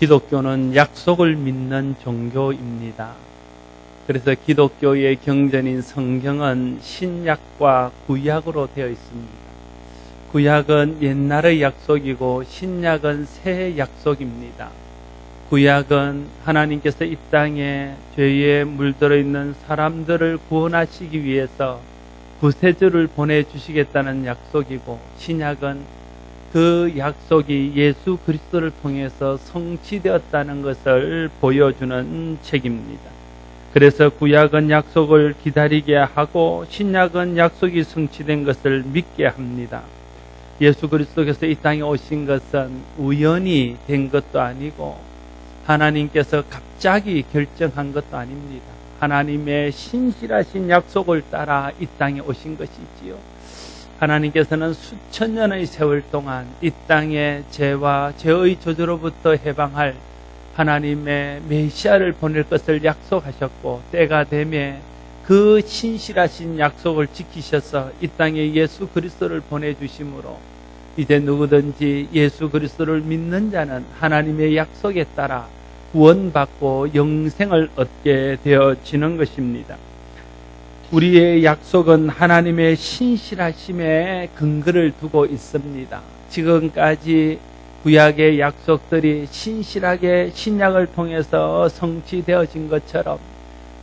기독교는 약속을 믿는 종교입니다. 그래서 기독교의 경전인 성경은 신약과 구약으로 되어 있습니다. 구약은 옛날의 약속이고 신약은 새 약속입니다. 구약은 하나님께서 이 땅에 죄에 물들어 있는 사람들을 구원하시기 위해서 구세주를 보내주시겠다는 약속이고, 신약은 그 약속이 예수 그리스도를 통해서 성취되었다는 것을 보여주는 책입니다. 그래서 구약은 약속을 기다리게 하고 신약은 약속이 성취된 것을 믿게 합니다. 예수 그리스도께서 이 땅에 오신 것은 우연히 된 것도 아니고 하나님께서 갑자기 결정한 것도 아닙니다. 하나님의 신실하신 약속을 따라 이 땅에 오신 것이지요. 하나님께서는 수천 년의 세월 동안 이 땅에 죄와 죄의 저주로부터 해방할 하나님의 메시아를 보낼 것을 약속하셨고, 때가 되매 그 신실하신 약속을 지키셔서 이 땅에 예수 그리스도를 보내주심으로 이제 누구든지 예수 그리스도를 믿는 자는 하나님의 약속에 따라 구원받고 영생을 얻게 되어지는 것입니다. 우리의 약속은 하나님의 신실하심에 근거를 두고 있습니다. 지금까지 구약의 약속들이 신실하게 신약을 통해서 성취되어진 것처럼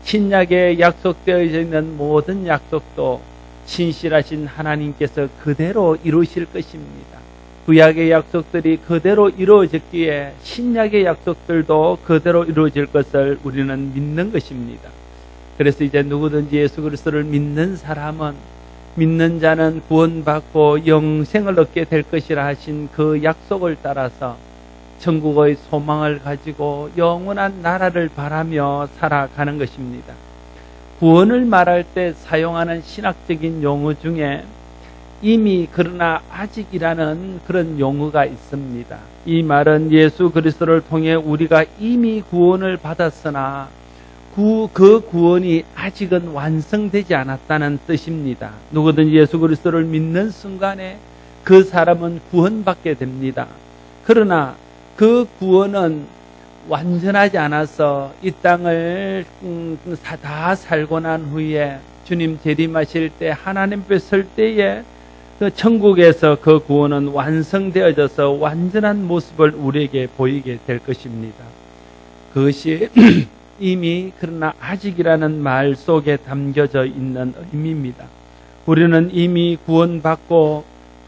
신약에 약속되어 있는 모든 약속도 신실하신 하나님께서 그대로 이루실 것입니다. 구약의 약속들이 그대로 이루어졌기에 신약의 약속들도 그대로 이루어질 것을 우리는 믿는 것입니다. 그래서 이제 누구든지 예수 그리스도를 믿는 사람은, 믿는 자는 구원받고 영생을 얻게 될 것이라 하신 그 약속을 따라서 천국의 소망을 가지고 영원한 나라를 바라며 살아가는 것입니다. 구원을 말할 때 사용하는 신학적인 용어 중에 이미 그러나 아직이라는 그런 용어가 있습니다. 이 말은 예수 그리스도를 통해 우리가 이미 구원을 받았으나 그 구원이 아직은 완성되지 않았다는 뜻입니다. 누구든지 예수 그리스도를 믿는 순간에 그 사람은 구원받게 됩니다. 그러나 그 구원은 완전하지 않아서 이 땅을 다 살고 난 후에 주님 재림하실 때 하나님 앞에 설 때에 그 천국에서 그 구원은 완성되어져서 완전한 모습을 우리에게 보이게 될 것입니다. 그것이 이미 그러나 아직이라는 말 속에 담겨져 있는 의미입니다. 우리는 이미 구원받고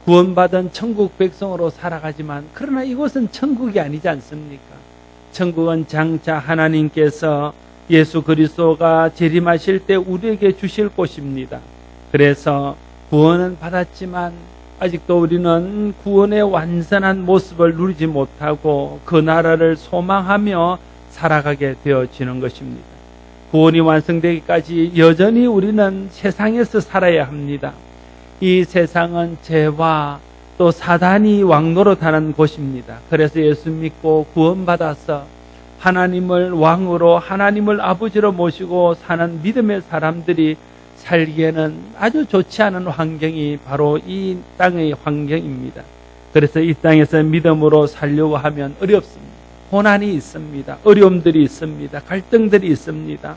구원받은 천국 백성으로 살아가지만 그러나 이곳은 천국이 아니지 않습니까? 천국은 장차 하나님께서 예수 그리스도가 재림하실 때 우리에게 주실 곳입니다. 그래서 구원은 받았지만 아직도 우리는 구원의 완전한 모습을 누리지 못하고 그 나라를 소망하며 살아가게 되어지는 것입니다. 구원이 완성되기까지 여전히 우리는 세상에서 살아야 합니다. 이 세상은 죄와 또 사단이 왕노릇하는 곳입니다. 그래서 예수 믿고 구원받아서 하나님을 왕으로 하나님을 아버지로 모시고 사는 믿음의 사람들이 살기에는 아주 좋지 않은 환경이 바로 이 땅의 환경입니다. 그래서 이 땅에서 믿음으로 살려고 하면 어렵습니다. 고난이 있습니다. 어려움들이 있습니다. 갈등들이 있습니다.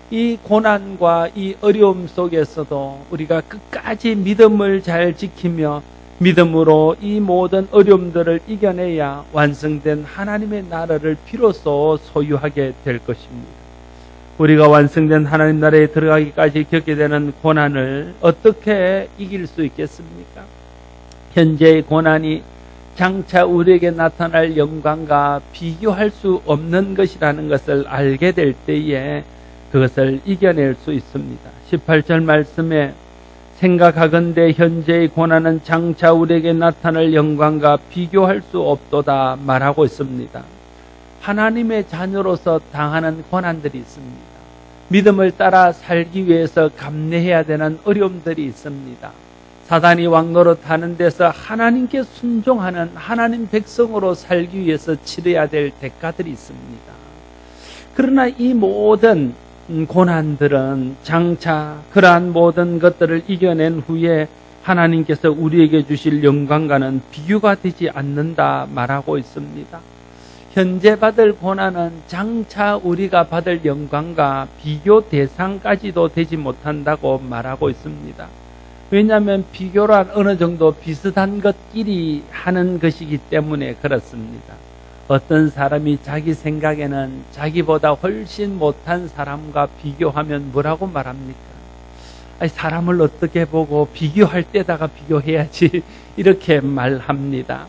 이 고난과 이 어려움 속에서도 우리가 끝까지 믿음을 잘 지키며 믿음으로 이 모든 어려움들을 이겨내야 완성된 하나님의 나라를 비로소 소유하게 될 것입니다. 우리가 완성된 하나님 나라에 들어가기까지 겪게 되는 고난을 어떻게 이길 수 있겠습니까? 현재의 고난이 장차 우리에게 나타날 영광과 비교할 수 없는 것이라는 것을 알게 될 때에 그것을 이겨낼 수 있습니다. 18절 말씀에 생각하건대 현재의 고난은 장차 우리에게 나타날 영광과 비교할 수 없도다 말하고 있습니다. 하나님의 자녀로서 당하는 고난들이 있습니다. 믿음을 따라 살기 위해서 감내해야 되는 어려움들이 있습니다. 사단이 왕노릇하는 데서 하나님께 순종하는 하나님 백성으로 살기 위해서 치러야 될 대가들이 있습니다. 그러나 이 모든 고난들은 장차 그러한 모든 것들을 이겨낸 후에 하나님께서 우리에게 주실 영광과는 비교가 되지 않는다 말하고 있습니다. 현재 받을 고난은 장차 우리가 받을 영광과 비교 대상까지도 되지 못한다고 말하고 있습니다. 왜냐하면 비교란 어느 정도 비슷한 것끼리 하는 것이기 때문에 그렇습니다. 어떤 사람이 자기 생각에는 자기보다 훨씬 못한 사람과 비교하면 뭐라고 말합니까? 아니, 사람을 어떻게 보고 비교할 때다가 비교해야지 이렇게 말합니다.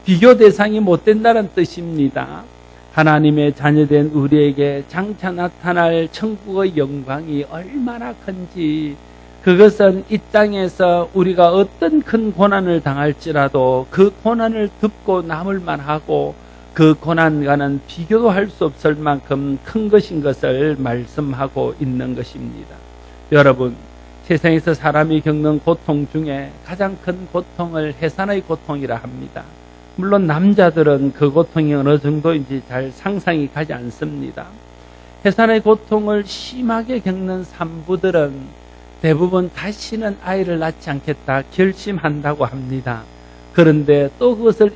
비교 대상이 못 된다는 뜻입니다. 하나님의 자녀된 우리에게 장차 나타날 천국의 영광이 얼마나 큰지, 그것은 이 땅에서 우리가 어떤 큰 고난을 당할지라도 그 고난을 덮고 남을 만하고 그 고난과는 비교도 할 수 없을 만큼 큰 것인 것을 말씀하고 있는 것입니다. 여러분, 세상에서 사람이 겪는 고통 중에 가장 큰 고통을 해산의 고통이라 합니다. 물론 남자들은 그 고통이 어느 정도인지 잘 상상이 가지 않습니다. 해산의 고통을 심하게 겪는 산부들은 대부분 다시는 아이를 낳지 않겠다 결심한다고 합니다. 그런데 또 그것을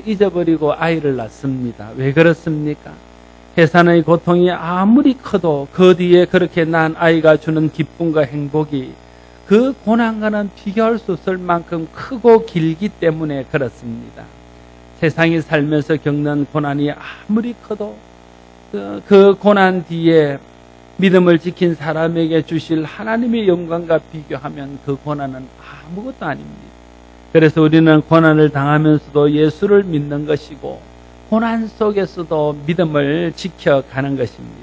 잊어버리고 아이를 낳습니다. 왜 그렇습니까? 해산의 고통이 아무리 커도 그 뒤에 그렇게 낳은 아이가 주는 기쁨과 행복이 그 고난과는 비교할 수 없을 만큼 크고 길기 때문에 그렇습니다. 세상에 살면서 겪는 고난이 아무리 커도 그 고난 뒤에 믿음을 지킨 사람에게 주실 하나님의 영광과 비교하면 그 고난은 아무것도 아닙니다. 그래서 우리는 고난을 당하면서도 예수를 믿는 것이고 고난 속에서도 믿음을 지켜가는 것입니다.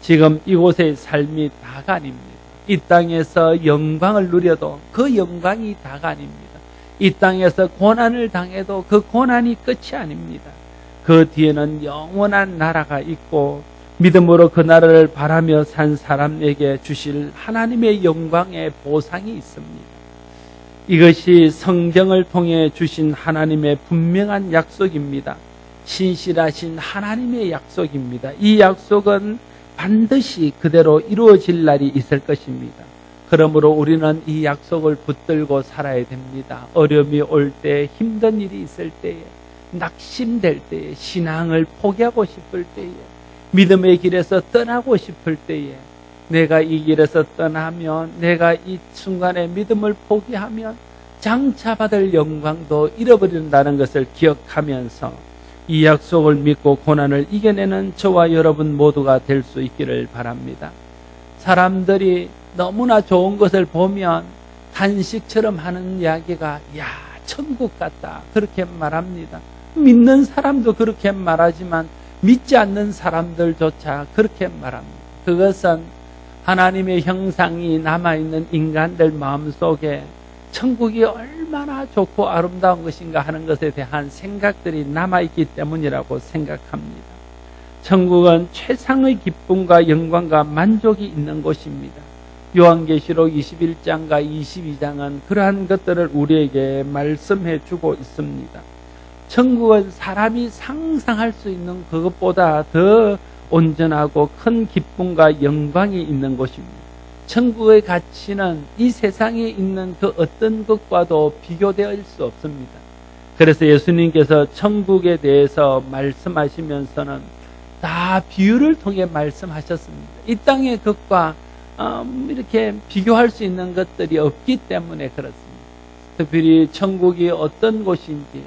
지금 이곳의 삶이 다가 아닙니다. 이 땅에서 영광을 누려도 그 영광이 다가 아닙니다. 이 땅에서 고난을 당해도 그 고난이 끝이 아닙니다. 그 뒤에는 영원한 나라가 있고 믿음으로 그 나라를 바라며 산 사람에게 주실 하나님의 영광의 보상이 있습니다. 이것이 성경을 통해 주신 하나님의 분명한 약속입니다. 신실하신 하나님의 약속입니다. 이 약속은 반드시 그대로 이루어질 날이 있을 것입니다. 그러므로 우리는 이 약속을 붙들고 살아야 됩니다. 어려움이 올 때, 힘든 일이 있을 때에, 낙심될 때에, 신앙을 포기하고 싶을 때에, 믿음의 길에서 떠나고 싶을 때에, 내가 이 길에서 떠나면, 내가 이 순간에 믿음을 포기하면 장차 받을 영광도 잃어버린다는 것을 기억하면서 이 약속을 믿고 고난을 이겨내는 저와 여러분 모두가 될 수 있기를 바랍니다. 사람들이 너무나 좋은 것을 보면 간식처럼 하는 이야기가 야, 천국 같다 그렇게 말합니다. 믿는 사람도 그렇게 말하지만 믿지 않는 사람들조차 그렇게 말합니다. 그것은 하나님의 형상이 남아있는 인간들 마음속에 천국이 얼마나 좋고 아름다운 것인가 하는 것에 대한 생각들이 남아있기 때문이라고 생각합니다. 천국은 최상의 기쁨과 영광과 만족이 있는 곳입니다. 요한계시록 21장과 22장은 그러한 것들을 우리에게 말씀해 주고 있습니다. 천국은 사람이 상상할 수 있는 그것보다 더 온전하고 큰 기쁨과 영광이 있는 곳입니다. 천국의 가치는 이 세상에 있는 그 어떤 것과도 비교될 수 없습니다. 그래서 예수님께서 천국에 대해서 말씀하시면서는 다 비유를 통해 말씀하셨습니다. 이 땅의 것과 이렇게 비교할 수 있는 것들이 없기 때문에 그렇습니다. 특별히 천국이 어떤 곳인지,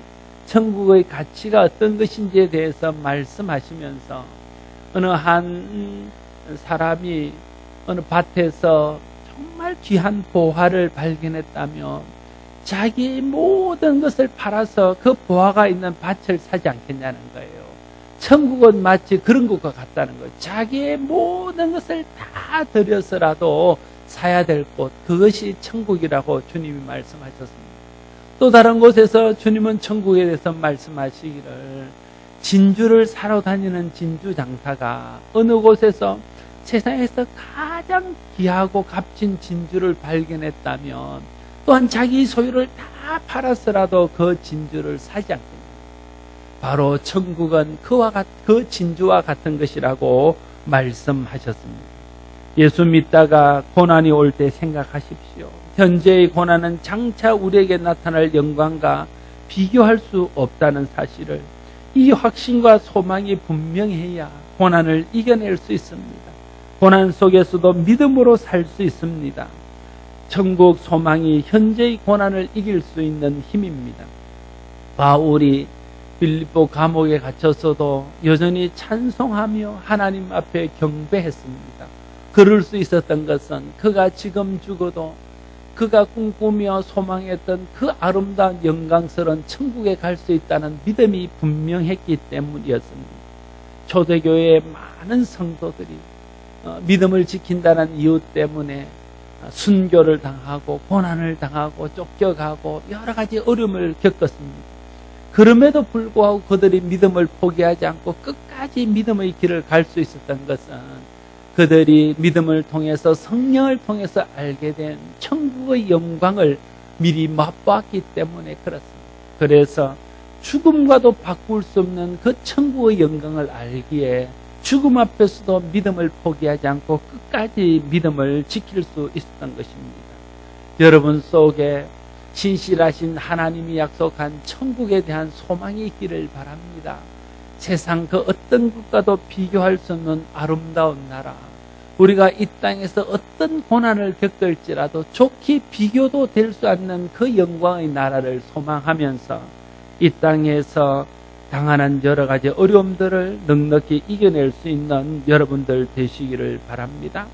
천국의 가치가 어떤 것인지에 대해서 말씀하시면서 어느 한 사람이 어느 밭에서 정말 귀한 보화를 발견했다면 자기의 모든 것을 팔아서 그 보화가 있는 밭을 사지 않겠냐는 거예요. 천국은 마치 그런 것과 같다는 거예요. 자기의 모든 것을 다 들여서라도 사야 될 곳, 그것이 천국이라고 주님이 말씀하셨습니다. 또 다른 곳에서 주님은 천국에 대해서 말씀하시기를 진주를 사러 다니는 진주 장사가 어느 곳에서 세상에서 가장 귀하고 값진 진주를 발견했다면 또한 자기 소유를 다 팔아서라도 그 진주를 사지 않겠다. 바로 천국은 그 진주와 같은 것이라고 말씀하셨습니다. 예수 믿다가 고난이 올 때 생각하십시오. 현재의 고난은 장차 우리에게 나타날 영광과 비교할 수 없다는 사실을, 이 확신과 소망이 분명해야 고난을 이겨낼 수 있습니다. 고난 속에서도 믿음으로 살 수 있습니다. 천국 소망이 현재의 고난을 이길 수 있는 힘입니다. 바울이 빌립보 감옥에 갇혔어도 여전히 찬송하며 하나님 앞에 경배했습니다. 그럴 수 있었던 것은 그가 지금 죽어도 그가 꿈꾸며 소망했던 그 아름다운 영광스러운 천국에 갈 수 있다는 믿음이 분명했기 때문이었습니다. 초대교회의 많은 성도들이 믿음을 지킨다는 이유 때문에 순교를 당하고 고난을 당하고 쫓겨가고 여러 가지 어려움을 겪었습니다. 그럼에도 불구하고 그들이 믿음을 포기하지 않고 끝까지 믿음의 길을 갈 수 있었던 것은 그들이 믿음을 통해서 성령을 통해서 알게 된 천국의 영광을 미리 맛보았기 때문에 그렇습니다. 그래서 죽음과도 바꿀 수 없는 그 천국의 영광을 알기에 죽음 앞에서도 믿음을 포기하지 않고 끝까지 믿음을 지킬 수 있었던 것입니다. 여러분 속에 진실하신 하나님이 약속한 천국에 대한 소망이 있기를 바랍니다. 세상 그 어떤 것과도 비교할 수 없는 아름다운 나라, 우리가 이 땅에서 어떤 고난을 겪을지라도 좋게 비교도 될 수 없는 그 영광의 나라를 소망하면서 이 땅에서 당하는 여러 가지 어려움들을 넉넉히 이겨낼 수 있는 여러분들 되시기를 바랍니다.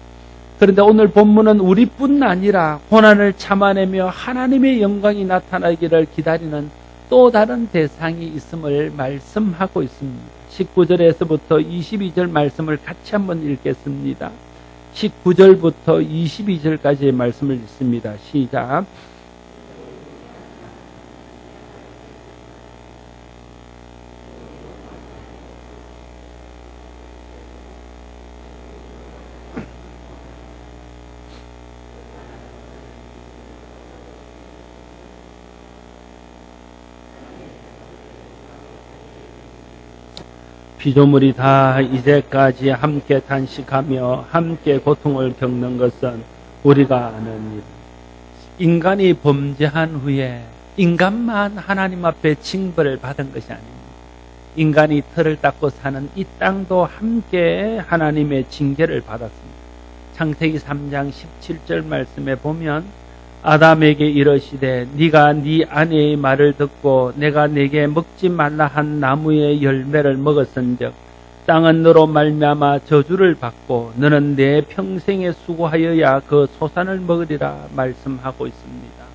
그런데 오늘 본문은 우리뿐 아니라 고난을 참아내며 하나님의 영광이 나타나기를 기다리는 또 다른 대상이 있음을 말씀하고 있습니다. 19절에서부터 22절 말씀을 같이 한번 읽겠습니다. 19절부터 22절까지의 말씀을 읽습니다. 시작. 피조물이 다 이제까지 함께 탄식하며 함께 고통을 겪는 것은 우리가 아는 일. 인간이 범죄한 후에 인간만 하나님 앞에 징벌을 받은 것이 아닙니다. 인간이 털을 닦고 사는 이 땅도 함께 하나님의 징계를 받았습니다. 창세기 3장 17절 말씀에 보면 아담에게 이르시되 네가 네 아내의 말을 듣고 내가 네게 먹지 말라 한 나무의 열매를 먹었은즉 땅은 너로 말미암아 저주를 받고 너는 내 평생에 수고하여야 그 소산을 먹으리라 말씀하고 있습니다.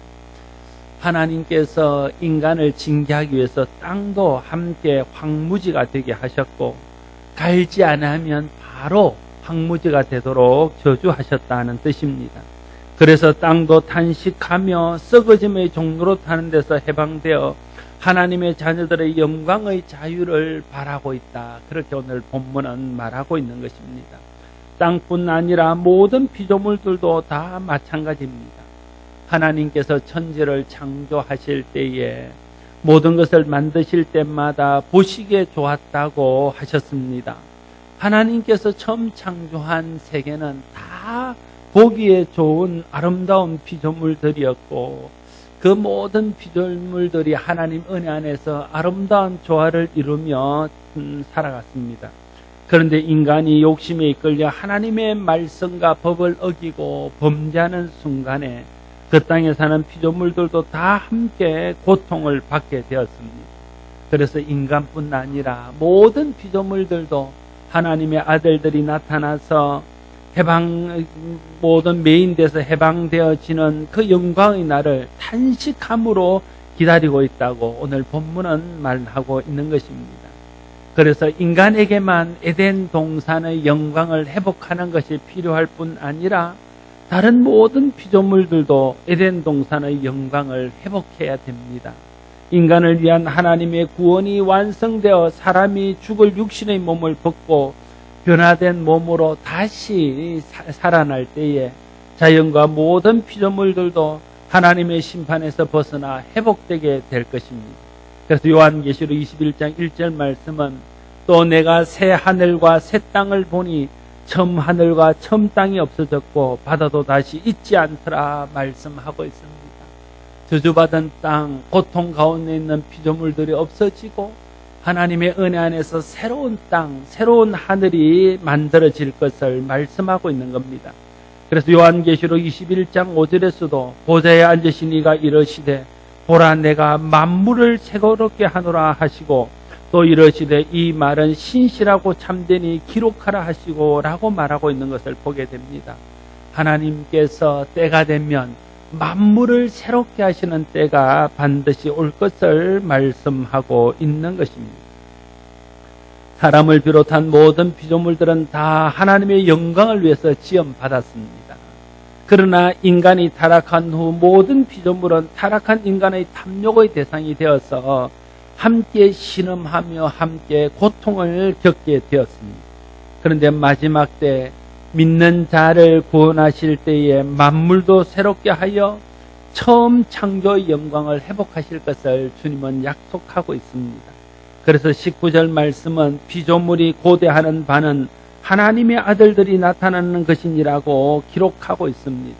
하나님께서 인간을 징계하기 위해서 땅도 함께 황무지가 되게 하셨고 갈지 않으면 바로 황무지가 되도록 저주하셨다는 뜻입니다. 그래서 땅도 탄식하며 썩어짐의 종로로 타는 데서 해방되어 하나님의 자녀들의 영광의 자유를 바라고 있다. 그렇게 오늘 본문은 말하고 있는 것입니다. 땅뿐 아니라 모든 피조물들도 다 마찬가지입니다. 하나님께서 천지를 창조하실 때에 모든 것을 만드실 때마다 보시기에 좋았다고 하셨습니다. 하나님께서 처음 창조한 세계는 다 보기에 좋은 아름다운 피조물들이었고 그 모든 피조물들이 하나님 은혜 안에서 아름다운 조화를 이루며 살아갔습니다. 그런데 인간이 욕심에 이끌려 하나님의 말씀과 법을 어기고 범죄하는 순간에 그 땅에 사는 피조물들도 다 함께 고통을 받게 되었습니다. 그래서 인간뿐 아니라 모든 피조물들도 하나님의 아들들이 나타나서 모든 메인돼서 해방되어지는 그 영광의 날을 탄식함으로 기다리고 있다고 오늘 본문은 말하고 있는 것입니다. 그래서 인간에게만 에덴 동산의 영광을 회복하는 것이 필요할 뿐 아니라 다른 모든 피조물들도 에덴 동산의 영광을 회복해야 됩니다. 인간을 위한 하나님의 구원이 완성되어 사람이 죽을 육신의 몸을 벗고 변화된 몸으로 다시 살아날 때에 자연과 모든 피조물들도 하나님의 심판에서 벗어나 회복되게 될 것입니다. 그래서 요한계시록 21장 1절 말씀은 또 내가 새 하늘과 새 땅을 보니 처음 하늘과 처음 땅이 없어졌고 바다도 다시 있지 않더라 말씀하고 있습니다. 저주받은 땅, 고통 가운데 있는 피조물들이 없어지고 하나님의 은혜 안에서 새로운 땅, 새로운 하늘이 만들어질 것을 말씀하고 있는 겁니다. 그래서 요한계시록 21장 5절에서도 보좌에 앉으신 이가 이르시되 보라 내가 만물을 새롭게 하노라 하시고 또 이르시되 이 말은 신실하고 참되니 기록하라 하시고 라고 말하고 있는 것을 보게 됩니다. 하나님께서 때가 되면 만물을 새롭게 하시는 때가 반드시 올 것을 말씀하고 있는 것입니다. 사람을 비롯한 모든 피조물들은 다 하나님의 영광을 위해서 지음받았습니다. 그러나 인간이 타락한 후 모든 피조물은 타락한 인간의 탐욕의 대상이 되어서 함께 신음하며 함께 고통을 겪게 되었습니다. 그런데 마지막 때 믿는 자를 구원하실 때에 만물도 새롭게 하여 처음 창조의 영광을 회복하실 것을 주님은 약속하고 있습니다. 그래서 19절 말씀은 피조물이 고대하는 바는 하나님의 아들들이 나타나는 것이니라고 기록하고 있습니다.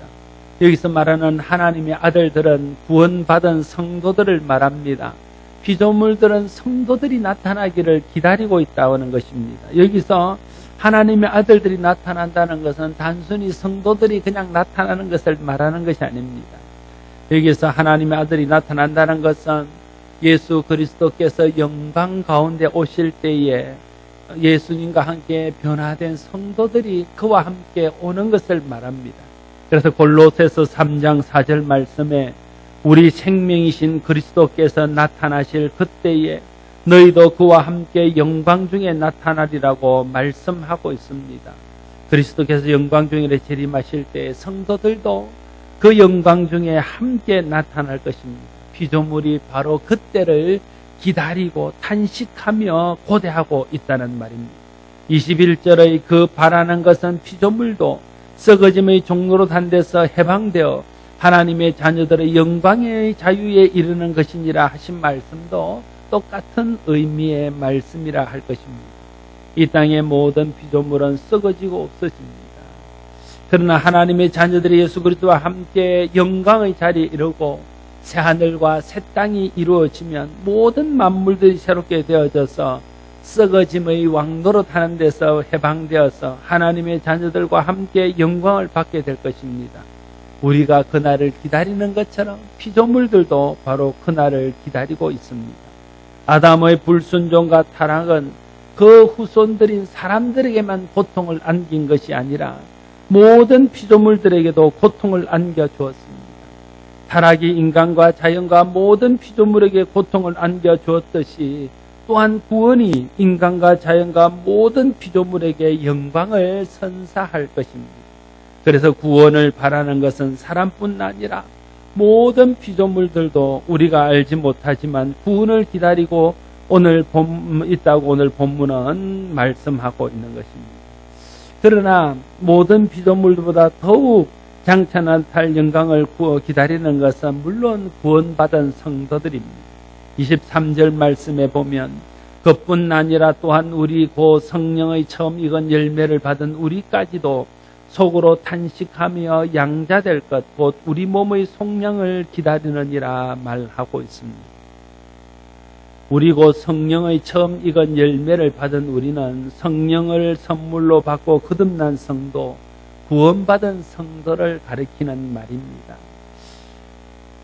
여기서 말하는 하나님의 아들들은 구원받은 성도들을 말합니다. 피조물들은 성도들이 나타나기를 기다리고 있다는 것입니다. 여기서 하나님의 아들들이 나타난다는 것은 단순히 성도들이 그냥 나타나는 것을 말하는 것이 아닙니다. 여기서 하나님의 아들이 나타난다는 것은 예수 그리스도께서 영광 가운데 오실 때에 예수님과 함께 변화된 성도들이 그와 함께 오는 것을 말합니다. 그래서 골로새서 3장 4절 말씀에 우리 생명이신 그리스도께서 나타나실 그때에 너희도 그와 함께 영광 중에 나타나리라고 말씀하고 있습니다. 그리스도께서 영광 중에 재림하실 때 성도들도 그 영광 중에 함께 나타날 것입니다. 피조물이 바로 그때를 기다리고 탄식하며 고대하고 있다는 말입니다. 21절의 그 바라는 것은 피조물도 썩어짐의 종로로 단 데서 해방되어 하나님의 자녀들의 영광의 자유에 이르는 것이니라 하신 말씀도 똑같은 의미의 말씀이라 할 것입니다. 이 땅의 모든 피조물은 썩어지고 없어집니다. 그러나 하나님의 자녀들이 예수 그리스도와 함께 영광의 자리에 이르고 새하늘과 새 땅이 이루어지면 모든 만물들이 새롭게 되어져서 썩어짐의 왕노로 타는 데서 해방되어서 하나님의 자녀들과 함께 영광을 받게 될 것입니다. 우리가 그날을 기다리는 것처럼 피조물들도 바로 그날을 기다리고 있습니다. 아담의 불순종과 타락은 그 후손들인 사람들에게만 고통을 안긴 것이 아니라 모든 피조물들에게도 고통을 안겨주었습니다. 타락이 인간과 자연과 모든 피조물에게 고통을 안겨주었듯이 또한 구원이 인간과 자연과 모든 피조물에게 영광을 선사할 것입니다. 그래서 구원을 바라는 것은 사람뿐 아니라 모든 피조물들도 우리가 알지 못하지만 구원을 기다리고 있다고 오늘 본문은 말씀하고 있는 것입니다. 그러나 모든 피조물들보다 더욱 장차나타날 영광을 기다리는 것은 물론 구원받은 성도들입니다. 23절 말씀에 보면 그뿐 아니라 또한 우리 고 성령의 처음 익은 열매를 받은 우리까지도 속으로 탄식하며 양자될 것 곧 우리 몸의 속량을 기다리느니라 말하고 있습니다. 우리 곧 성령의 처음 익은 열매를 받은 우리는 성령을 선물로 받고 거듭난 성도, 구원받은 성도를 가리키는 말입니다.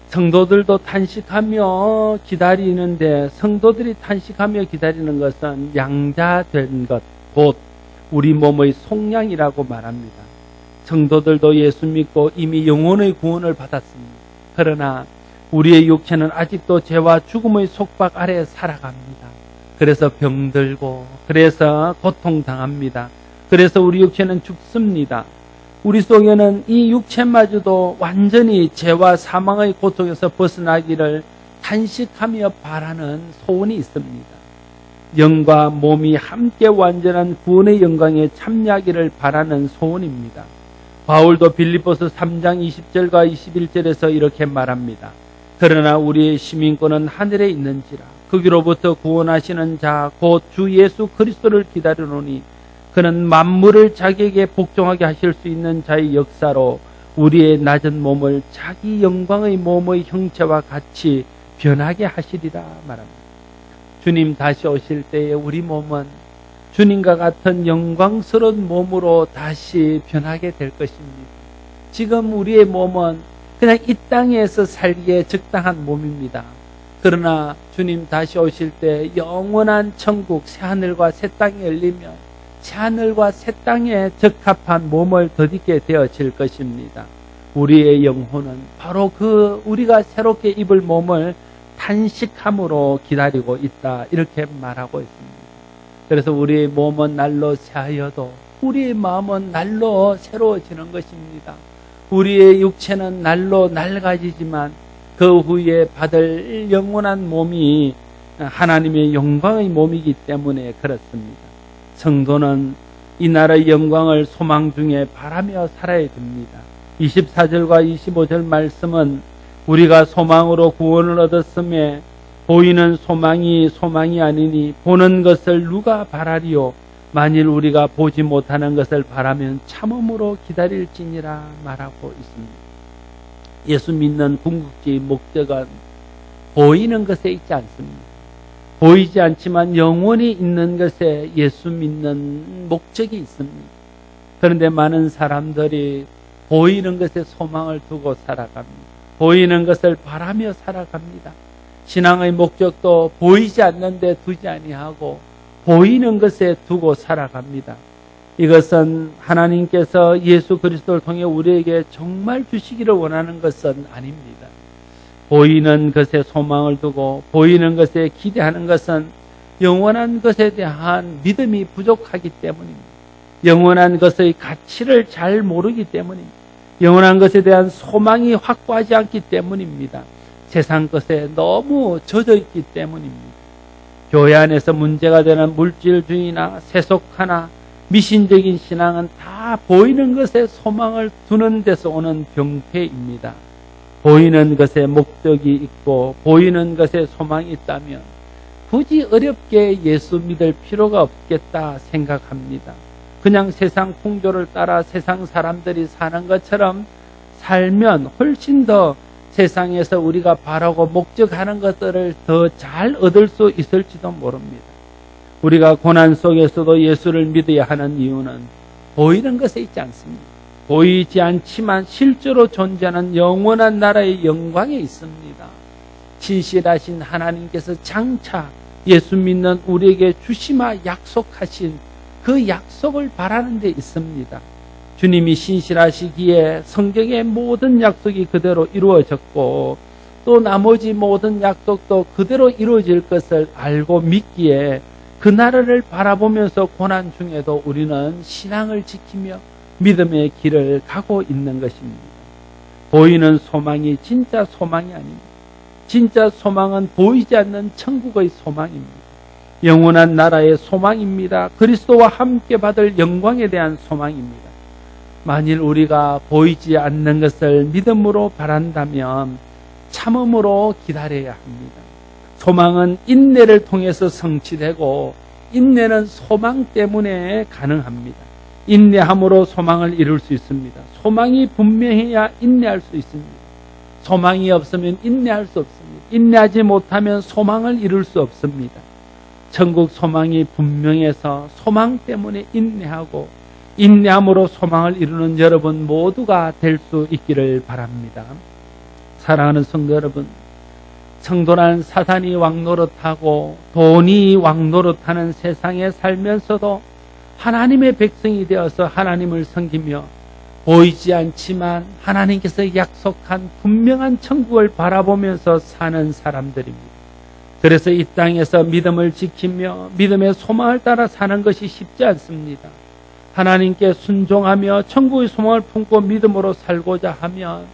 성도들도 탄식하며 기다리는데 성도들이 탄식하며 기다리는 것은 양자된 것, 곧 우리 몸의 속량이라고 말합니다. 성도들도 예수 믿고 이미 영혼의 구원을 받았습니다. 그러나 우리의 육체는 아직도 죄와 죽음의 속박 아래 살아갑니다. 그래서 병들고 그래서 고통당합니다. 그래서 우리 육체는 죽습니다. 우리 속에는 이 육체마저도 완전히 죄와 사망의 고통에서 벗어나기를 탄식하며 바라는 소원이 있습니다. 영과 몸이 함께 완전한 구원의 영광에 참여하기를 바라는 소원입니다. 바울도 빌립보서 3장 20절과 21절에서 이렇게 말합니다. 그러나 우리의 시민권은 하늘에 있는지라 거기로부터 구원하시는 자 곧 주 예수 그리스도를 기다리노니 그는 만물을 자기에게 복종하게 하실 수 있는 자의 역사로 우리의 낮은 몸을 자기 영광의 몸의 형체와 같이 변하게 하시리라 말합니다. 주님 다시 오실 때에 우리 몸은 주님과 같은 영광스러운 몸으로 다시 변하게 될 것입니다. 지금 우리의 몸은 그냥 이 땅에서 살기에 적당한 몸입니다. 그러나 주님 다시 오실 때 영원한 천국 새하늘과 새 땅이 열리면 새하늘과 새 땅에 적합한 몸을 덧입게 되어질 것입니다. 우리의 영혼은 바로 그 우리가 새롭게 입을 몸을 탄식함으로 기다리고 있다, 이렇게 말하고 있습니다. 그래서 우리의 몸은 날로 새하여도 우리의 마음은 날로 새로워지는 것입니다. 우리의 육체는 날로 낡아지지만 그 후에 받을 영원한 몸이 하나님의 영광의 몸이기 때문에 그렇습니다. 성도는 이 나라의 영광을 소망 중에 바라며 살아야 됩니다. 24절과 25절 말씀은 우리가 소망으로 구원을 얻었음에 보이는 소망이 소망이 아니니 보는 것을 누가 바라리요? 만일 우리가 보지 못하는 것을 바라면 참음으로 기다릴지니라 말하고 있습니다. 예수 믿는 궁극지의 목적은 보이는 것에 있지 않습니다. 보이지 않지만 영원히 있는 것에 예수 믿는 목적이 있습니다. 그런데 많은 사람들이 보이는 것에 소망을 두고 살아갑니다. 보이는 것을 바라며 살아갑니다. 신앙의 목적도 보이지 않는데 두지 아니하고 보이는 것에 두고 살아갑니다. 이것은 하나님께서 예수 그리스도를 통해 우리에게 정말 주시기를 원하는 것은 아닙니다. 보이는 것에 소망을 두고 보이는 것에 기대하는 것은 영원한 것에 대한 믿음이 부족하기 때문입니다. 영원한 것의 가치를 잘 모르기 때문입니다. 영원한 것에 대한 소망이 확고하지 않기 때문입니다. 세상 것에 너무 젖어 있기 때문입니다. 교회 안에서 문제가 되는 물질주의나 세속화나 미신적인 신앙은 다 보이는 것에 소망을 두는 데서 오는 병폐입니다. 보이는 것에 목적이 있고 보이는 것에 소망이 있다면 굳이 어렵게 예수 믿을 필요가 없겠다 생각합니다. 그냥 세상 풍조를 따라 세상 사람들이 사는 것처럼 살면 훨씬 더 세상에서 우리가 바라고 목적하는 것들을 더 잘 얻을 수 있을지도 모릅니다. 우리가 고난 속에서도 예수를 믿어야 하는 이유는 보이는 것에 있지 않습니다. 보이지 않지만 실제로 존재하는 영원한 나라의 영광에 있습니다. 진실하신 하나님께서 장차 예수 믿는 우리에게 주시마 약속하신 그 약속을 바라는 데 있습니다. 주님이 신실하시기에 성경의 모든 약속이 그대로 이루어졌고 또 나머지 모든 약속도 그대로 이루어질 것을 알고 믿기에 그 나라를 바라보면서 고난 중에도 우리는 신앙을 지키며 믿음의 길을 가고 있는 것입니다. 보이는 소망이 진짜 소망이 아닙니다. 진짜 소망은 보이지 않는 천국의 소망입니다. 영원한 나라의 소망입니다. 그리스도와 함께 받을 영광에 대한 소망입니다. 만일 우리가 보이지 않는 것을 믿음으로 바란다면 참음으로 기다려야 합니다. 소망은 인내를 통해서 성취되고 인내는 소망 때문에 가능합니다. 인내함으로 소망을 이룰 수 있습니다. 소망이 분명해야 인내할 수 있습니다. 소망이 없으면 인내할 수 없습니다. 인내하지 못하면 소망을 이룰 수 없습니다. 천국 소망이 분명해서 소망 때문에 인내하고 인내함으로 소망을 이루는 여러분 모두가 될 수 있기를 바랍니다. 사랑하는 성도 여러분, 성도란 사단이 왕노릇하고 돈이 왕노릇하는 세상에 살면서도 하나님의 백성이 되어서 하나님을 섬기며 보이지 않지만 하나님께서 약속한 분명한 천국을 바라보면서 사는 사람들입니다. 그래서 이 땅에서 믿음을 지키며 믿음의 소망을 따라 사는 것이 쉽지 않습니다. 하나님께 순종하며 천국의 소망을 품고 믿음으로 살고자 하면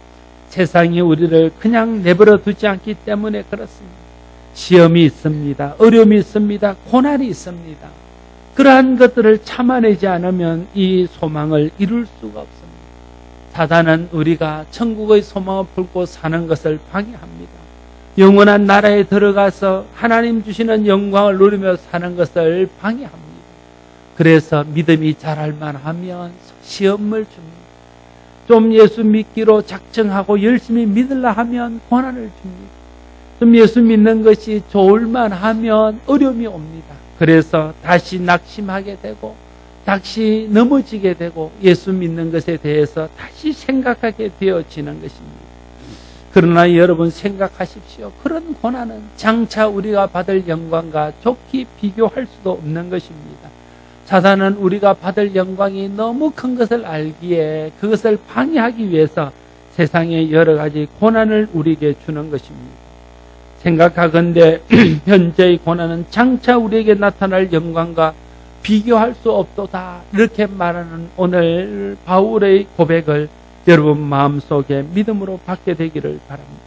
세상이 우리를 그냥 내버려 두지 않기 때문에 그렇습니다. 시험이 있습니다. 어려움이 있습니다. 고난이 있습니다. 그러한 것들을 참아내지 않으면 이 소망을 이룰 수가 없습니다. 사단은 우리가 천국의 소망을 품고 사는 것을 방해합니다. 영원한 나라에 들어가서 하나님 주시는 영광을 누리며 사는 것을 방해합니다. 그래서 믿음이 자랄 만하면 시험을 줍니다. 좀 예수 믿기로 작정하고 열심히 믿으려 하면 고난을 줍니다. 좀 예수 믿는 것이 좋을만 하면 어려움이 옵니다. 그래서 다시 낙심하게 되고 다시 넘어지게 되고 예수 믿는 것에 대해서 다시 생각하게 되어지는 것입니다. 그러나 여러분 생각하십시오. 그런 고난은 장차 우리가 받을 영광과 좋게 비교할 수도 없는 것입니다. 사단은 우리가 받을 영광이 너무 큰 것을 알기에 그것을 방해하기 위해서 세상의 여러 가지 고난을 우리에게 주는 것입니다. 생각하건대 현재의 고난은 장차 우리에게 나타날 영광과 비교할 수 없도다. 이렇게 말하는 오늘 바울의 고백을 여러분 마음속에 믿음으로 받게 되기를 바랍니다.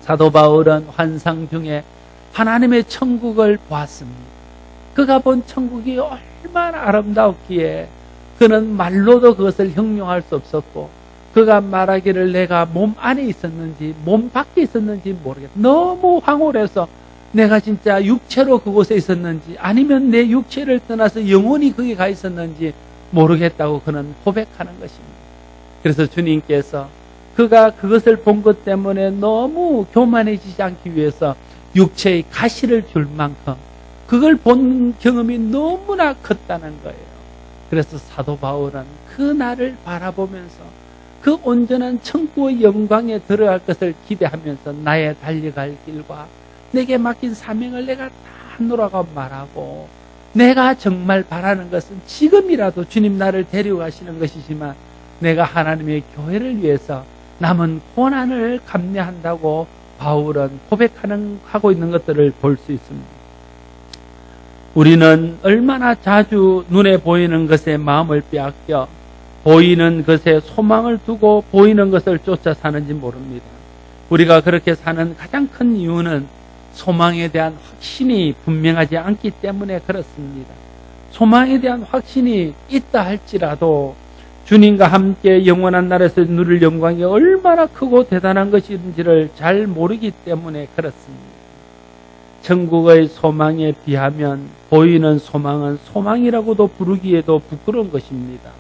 사도 바울은 환상 중에 하나님의 천국을 보았습니다. 그가 본 천국이 얼마나 아름다웠기에 그는 말로도 그것을 형용할 수 없었고 그가 말하기를 내가 몸 안에 있었는지 몸 밖에 있었는지 모르겠다. 너무 황홀해서 내가 진짜 육체로 그곳에 있었는지 아니면 내 육체를 떠나서 영혼이 거기 가 있었는지 모르겠다고 그는 고백하는 것입니다. 그래서 주님께서 그가 그것을 본 것 때문에 너무 교만해지지 않기 위해서 육체의 가시를 줄 만큼 그걸 본 경험이 너무나 컸다는 거예요. 그래서 사도 바울은 그 날을 바라보면서 그 온전한 천국의 영광에 들어갈 것을 기대하면서 나의 달려갈 길과 내게 맡긴 사명을 내가 다 하노라고 말하고 내가 정말 바라는 것은 지금이라도 주님 나를 데려가시는 것이지만 내가 하나님의 교회를 위해서 남은 고난을 감내한다고 바울은 하고 있는 것들을 볼 수 있습니다. 우리는 얼마나 자주 눈에 보이는 것에 마음을 빼앗겨 보이는 것에 소망을 두고 보이는 것을 쫓아 사는지 모릅니다. 우리가 그렇게 사는 가장 큰 이유는 소망에 대한 확신이 분명하지 않기 때문에 그렇습니다. 소망에 대한 확신이 있다 할지라도 주님과 함께 영원한 나라에서 누릴 영광이 얼마나 크고 대단한 것인지를 잘 모르기 때문에 그렇습니다. 천국의 소망에 비하면 보이는 소망은 소망이라고도 부르기에도 부끄러운 것입니다.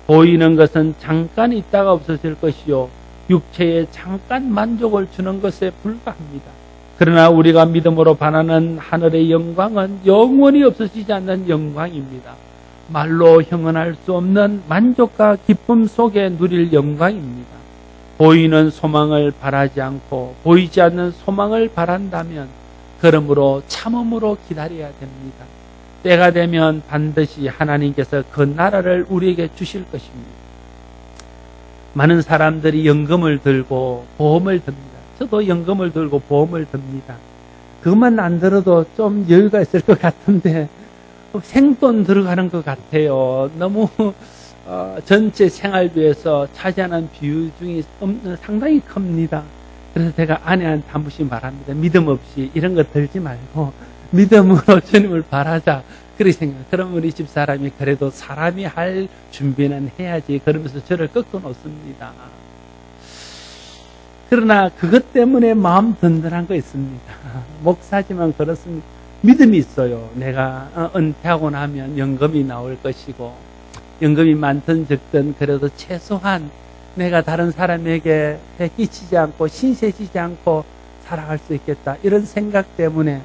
보이는 것은 잠깐 있다가 없어질 것이요 육체에 잠깐 만족을 주는 것에 불과합니다. 그러나 우리가 믿음으로 바라는 하늘의 영광은 영원히 없어지지 않는 영광입니다. 말로 형언할 수 없는 만족과 기쁨 속에 누릴 영광입니다. 보이는 소망을 바라지 않고 보이지 않는 소망을 바란다면 그러므로 참음으로 기다려야 됩니다. 때가 되면 반드시 하나님께서 그 나라를 우리에게 주실 것입니다. 많은 사람들이 연금을 들고 보험을 듭니다. 저도 연금을 들고 보험을 듭니다. 그것만 안 들어도 좀 여유가 있을 것 같은데 생돈 들어가는 것 같아요. 너무 전체 생활비에서 차지하는 비중이 상당히 큽니다. 그래서 제가 아내한테 한 번씩 말합니다. 믿음 없이 이런 거 들지 말고 믿음으로 주님을 바라자. 그렇게 생각해요. 그럼 우리 집사람이 그래도 사람이 할 준비는 해야지. 그러면서 저를 꺾어 놓습니다. 그러나 그것 때문에 마음 든든한 거 있습니다. 목사지만 그렇습니다. 믿음이 있어요. 내가 은퇴하고 나면 연금이 나올 것이고 연금이 많든 적든 그래도 최소한 내가 다른 사람에게 배 끼치지 않고 신세지지 않고 살아갈 수 있겠다. 이런 생각 때문에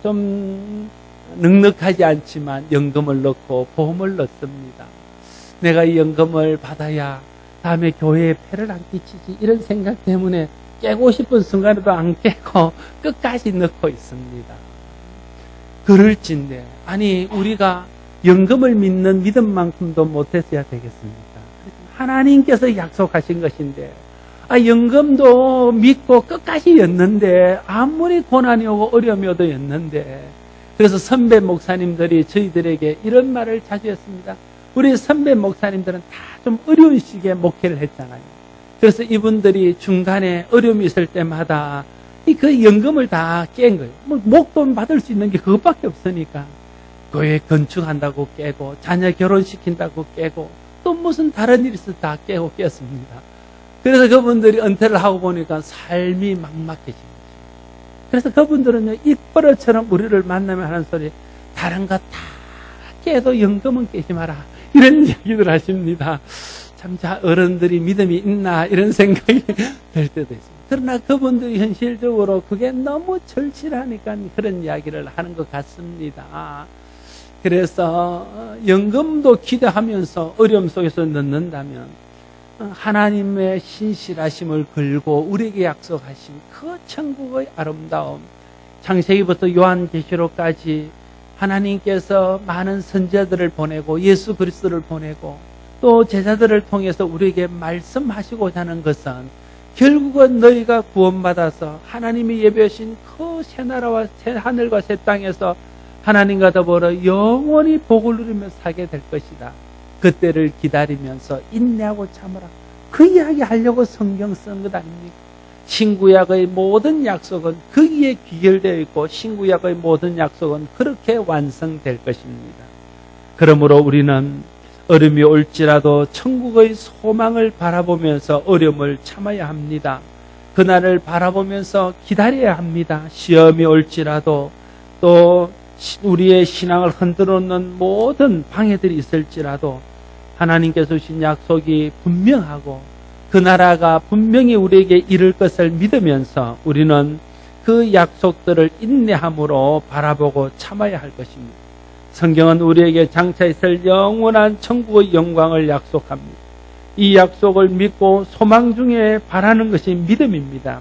좀 넉넉하지 않지만 연금을 넣고 보험을 넣습니다. 내가 이 연금을 받아야 다음에 교회에 폐를 안 끼치지. 이런 생각 때문에 깨고 싶은 순간에도 안 깨고 끝까지 넣고 있습니다. 그럴진데 아니 우리가 연금을 믿는 믿음만큼도 못했어야 되겠습니까? 하나님께서 약속하신 것인데 연금도 믿고 끝까지 였는데 아무리 고난이 오고 어려움이 오도 였는데 그래서 선배 목사님들이 저희들에게 이런 말을 자주 했습니다. 우리 선배 목사님들은 다 좀 어려운 시기에 목회를 했잖아요. 그래서 이분들이 중간에 어려움이 있을 때마다 그 연금을 다 깬 거예요. 목돈 받을 수 있는 게 그것밖에 없으니까 교회 건축한다고 깨고 자녀 결혼시킨다고 깨고 또 무슨 다른 일이 있어서 다 깨고 깼습니다. 그래서 그분들이 은퇴를 하고 보니까 삶이 막막해진 거죠. 그래서 그분들은요 입버릇처럼 우리를 만나면 하는 소리 다른 거 다 깨도 연금은 깨지 마라 이런 얘기들 하십니다. 참 어른들이 믿음이 있나 이런 생각이 들 때도 있습니다. 그러나 그분들이 현실적으로 그게 너무 절실하니까 그런 이야기를 하는 것 같습니다. 그래서 연금도 기대하면서 어려움 속에서 넣는다면 하나님의 신실하심을 걸고 우리에게 약속하신 그 천국의 아름다움, 창세기부터 요한계시록까지 하나님께서 많은 선지자들을 보내고 예수 그리스도를 보내고 또 제자들을 통해서 우리에게 말씀하시고자 하는 것은 결국은 너희가 구원받아서 하나님이 예배하신 그 새나라와 새 하늘과 새 땅에서 하나님과 더불어 영원히 복을 누리며 살게 될 것이다. 그때를 기다리면서 인내하고 참으라. 그 이야기 하려고 성경 쓴 것 아닙니까? 신구약의 모든 약속은 거기에 귀결되어 있고 신구약의 모든 약속은 그렇게 완성될 것입니다. 그러므로 우리는 어려움이 올지라도 천국의 소망을 바라보면서 어려움을 참아야 합니다. 그날을 바라보면서 기다려야 합니다. 시험이 올지라도 또 우리의 신앙을 흔들어 놓는 모든 방해들이 있을지라도 하나님께서 주신 약속이 분명하고 그 나라가 분명히 우리에게 이룰 것을 믿으면서 우리는 그 약속들을 인내함으로 바라보고 참아야 할 것입니다. 성경은 우리에게 장차 있을 영원한 천국의 영광을 약속합니다. 이 약속을 믿고 소망 중에 바라는 것이 믿음입니다.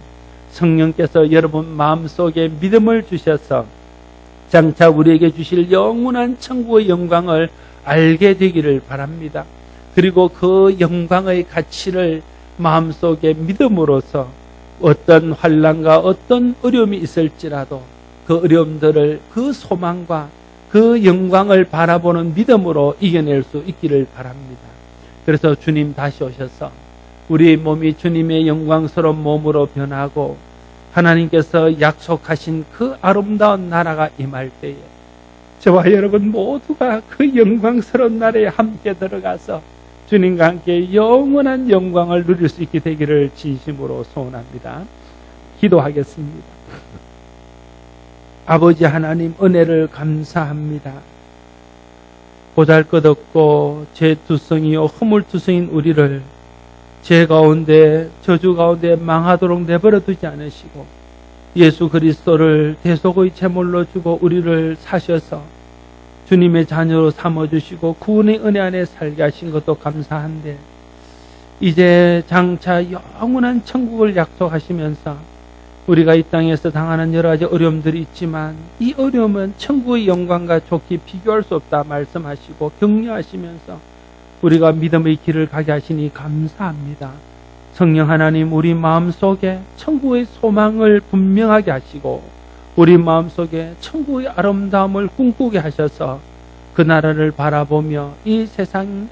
성령께서 여러분 마음속에 믿음을 주셔서 장차 우리에게 주실 영원한 천국의 영광을 알게 되기를 바랍니다. 그리고 그 영광의 가치를 마음속에 믿음으로써 어떤 환난과 어떤 어려움이 있을지라도 그 어려움들을 그 소망과 그 영광을 바라보는 믿음으로 이겨낼 수 있기를 바랍니다. 그래서 주님 다시 오셔서 우리 몸이 주님의 영광스러운 몸으로 변하고 하나님께서 약속하신 그 아름다운 나라가 임할 때에 저와 여러분 모두가 그 영광스러운 나라에 함께 들어가서 주님과 함께 영원한 영광을 누릴 수 있게 되기를 진심으로 소원합니다. 기도하겠습니다. 아버지 하나님 은혜를 감사합니다. 보잘것없고 죄투성이요 허물투성인 우리를 죄 가운데 저주 가운데 망하도록 내버려 두지 않으시고 예수 그리스도를 대속의 제물로 주고 우리를 사셔서 주님의 자녀로 삼아주시고 구원의 은혜 안에 살게 하신 것도 감사한데 이제 장차 영원한 천국을 약속하시면서 우리가 이 땅에서 당하는 여러 가지 어려움들이 있지만 이 어려움은 천국의 영광과 좋게 비교할 수 없다 말씀하시고 격려하시면서 우리가 믿음의 길을 가게 하시니 감사합니다. 성령 하나님 우리 마음속에 천국의 소망을 분명하게 하시고 우리 마음속에 천국의 아름다움을 꿈꾸게 하셔서 그 나라를 바라보며 이 세상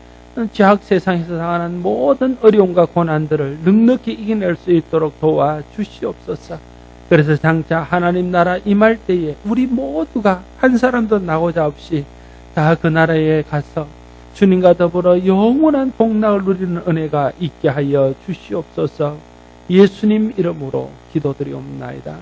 죄악 세상에서 당하는 모든 어려움과 고난들을 넉넉히 이겨낼 수 있도록 도와주시옵소서. 그래서 장차 하나님 나라 임할 때에 우리 모두가 한 사람도 나고자 없이 다 그 나라에 가서 주님과 더불어 영원한 복락을 누리는 은혜가 있게 하여 주시옵소서. 예수님 이름으로 기도드리옵나이다.